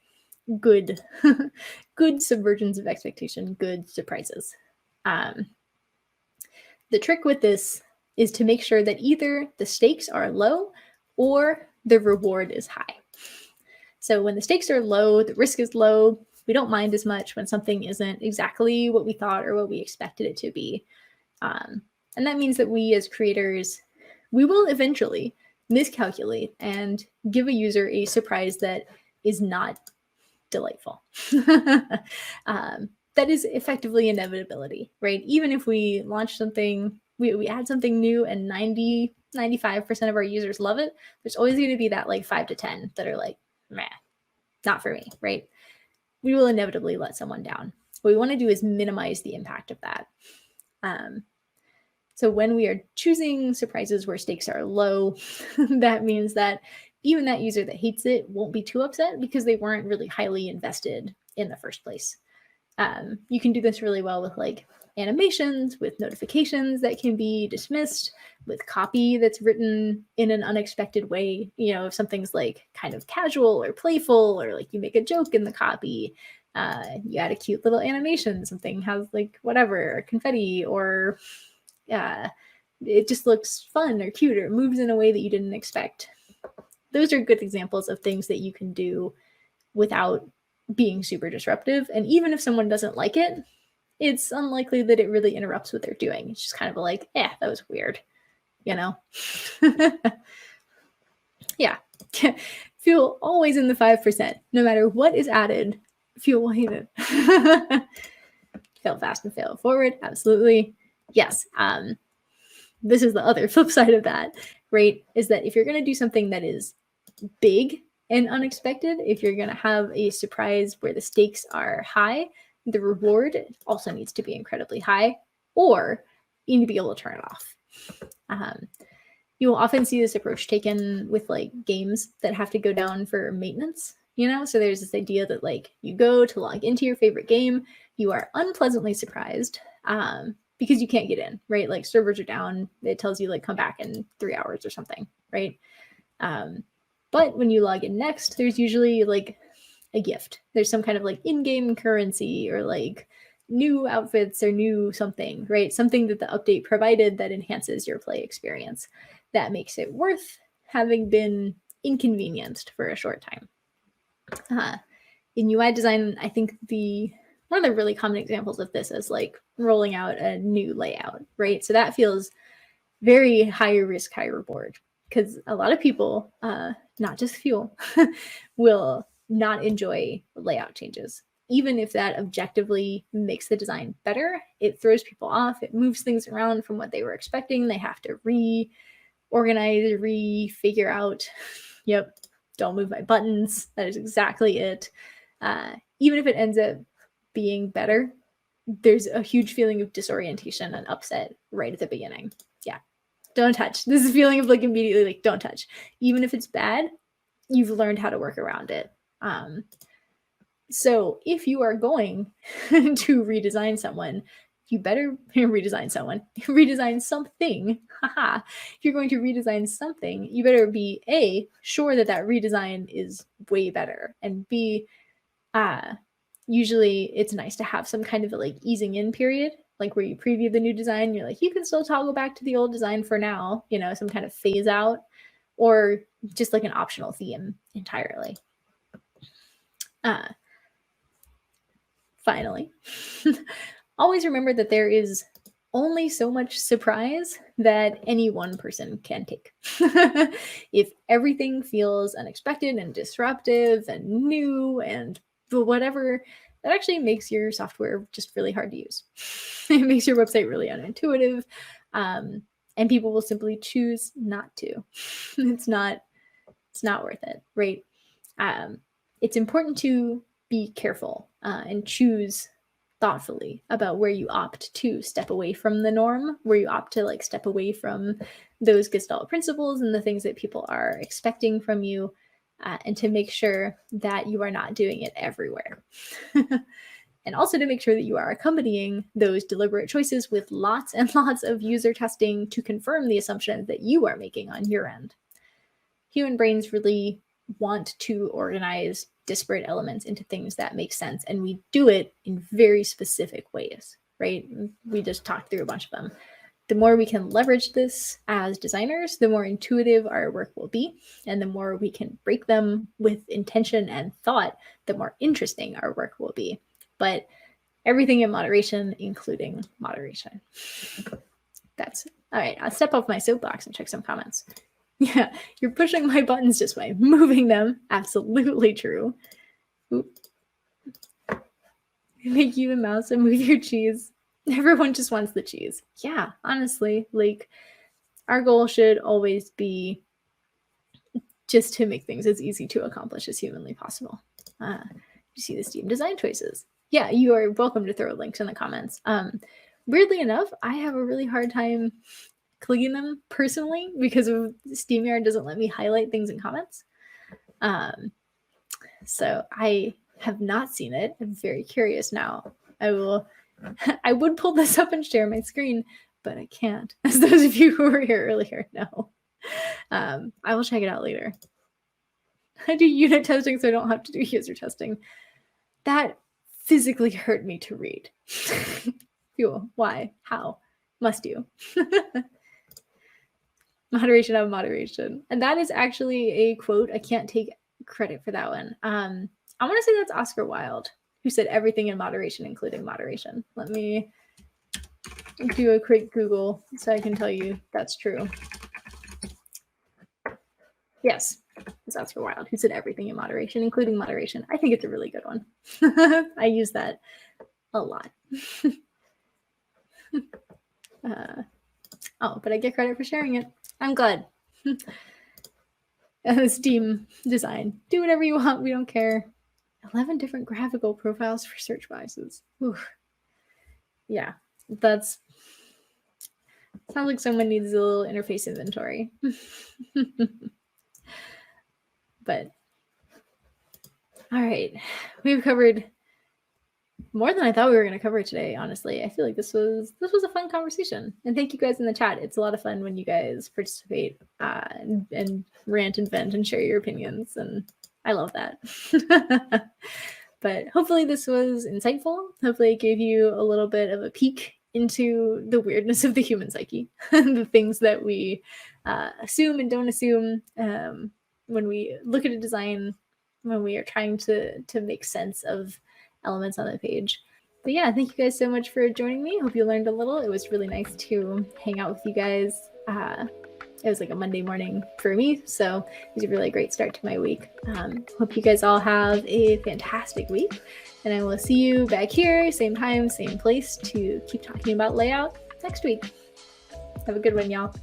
good, good subversions of expectation, good surprises. The trick with this is to make sure that either the stakes are low or the reward is high. So when the stakes are low, the risk is low, we don't mind as much when something isn't exactly what we thought or what we expected it to be. And that means that we as creators, we will eventually miscalculate and give a user a surprise that is not delightful. That is effectively inevitability, right? Even if we launch something, we add something new and 95% of our users love it, there's always going to be that like 5 to 10 that are like, meh, not for me, right? We will inevitably let someone down. What we want to do is minimize the impact of that. So when we are choosing surprises where stakes are low, that means that even that user that hates it won't be too upset because they weren't really highly invested in the first place. You can do this really well with like animations, with notifications that can be dismissed, with copy that's written in an unexpected way. You know, if something's like kind of casual or playful, or like you make a joke in the copy, you add a cute little animation, something has like whatever, confetti, or it just looks fun or cute or moves in a way that you didn't expect. Those are good examples of things that you can do without being super disruptive. And even if someone doesn't like it, it's unlikely that it really interrupts what they're doing. It's just kind of like, that was weird, you know? Yeah. Fuel always in the 5%. No matter what is added, fuel will hate it. Fail fast and fail forward. Absolutely. Yes. This is the other flip side of that, right? Is that if you're going to do something that is big and unexpected, if you're going to have a surprise where the stakes are high, the reward also needs to be incredibly high, or you need to be able to turn it off. You will often see this approach taken with like games that have to go down for maintenance, you know? So there's this idea that like you go to log into your favorite game, you are unpleasantly surprised because you can't get in, right? Like servers are down, it tells you like come back in 3 hours or something, right? But when you log in next, there's usually like a gift. There's some kind of like in-game currency or like new outfits or new something, right? Something that the update provided that enhances your play experience. That makes it worth having been inconvenienced for a short time. In UI design, I think one of the really common examples of this is like rolling out a new layout, right? So that feels very high risk, high reward, because a lot of people, not just Fuel, will not enjoy layout changes. Even if that objectively makes the design better, it throws people off. It moves things around from what they were expecting. They have to reorganize, figure out, yep, don't move my buttons. That is exactly it. Even if it ends up being better, there's a huge feeling of disorientation and upset right at the beginning. Yeah. Don't touch. This is a feeling of like immediately like don't touch. Even if it's bad, you've learned how to work around it. So if you are going to redesign someone, you better redesign something. Haha. If you're going to redesign something, you better be A, sure that redesign is way better, and B, usually it's nice to have some kind of like easing in period, like where you preview the new design, you're like, you can still toggle back to the old design for now, you know, some kind of phase out, or just like an optional theme entirely. Finally, always remember that there is only so much surprise that any one person can take. If everything feels unexpected and disruptive and new and whatever, that actually makes your software just really hard to use. It makes your website really unintuitive, and people will simply choose not to. It's not worth it, right? It's important to be careful and choose thoughtfully about where you opt to step away from the norm, where you opt to like step away from those Gestalt principles and the things that people are expecting from you, and to make sure that you are not doing it everywhere. And also to make sure that you are accompanying those deliberate choices with lots and lots of user testing to confirm the assumptions that you are making on your end. Human brains really want to organize disparate elements into things that make sense, and we do it in very specific ways, right? We just talked through a bunch of them. The more we can leverage this as designers, the more intuitive our work will be, and the more we can break them with intention and thought, the more interesting our work will be. But everything in moderation, including moderation. That's all right. I'll step off my soapbox and check some comments. Yeah, you're pushing my buttons this way, moving them. Absolutely true. Oop. Make you the mouse and move your cheese. Everyone just wants the cheese. Yeah, honestly, like our goal should always be just to make things as easy to accomplish as humanly possible. You see the Steam design choices. Yeah, you are welcome to throw links in the comments. Weirdly enough, I have a really hard time clicking them personally because of SteamYard doesn't let me highlight things in comments. So I have not seen it. I'm very curious now. I would pull this up and share my screen, but I can't. As those of you who were here earlier know. I will check it out later. I do unit testing so I don't have to do user testing. That physically hurt me to read. Why? How? Must you? Moderation of moderation. And that is actually a quote. I can't take credit for that one. I want to say that's Oscar Wilde, who said everything in moderation, including moderation. Let me do a quick Google so I can tell you that's true. Yes, it's Oscar Wilde, who said everything in moderation, including moderation. I think it's a really good one. I use that a lot. But I get credit for sharing it. I'm glad. Steam design. Do whatever you want. We don't care. 11 different graphical profiles for search biases. Oof. Yeah, that's sounds like someone needs a little interface inventory. But all right, we've covered more than I thought we were going to cover today. Honestly, I feel like this was a fun conversation, and thank you guys in the chat. It's a lot of fun when you guys participate and rant and vent and share your opinions, and I love that. But hopefully this was insightful. Hopefully it gave you a little bit of a peek into the weirdness of the human psyche, the things that we assume and don't assume when we look at a design, when we are trying to make sense of elements on the page. But yeah, thank you guys so much for joining me. Hope you learned a little. It was really nice to hang out with you guys. It was like a Monday morning for me, so it was a really great start to my week. Hope you guys all have a fantastic week, and I will see you back here, same time, same place, to keep talking about layout next week. Have a good one, y'all.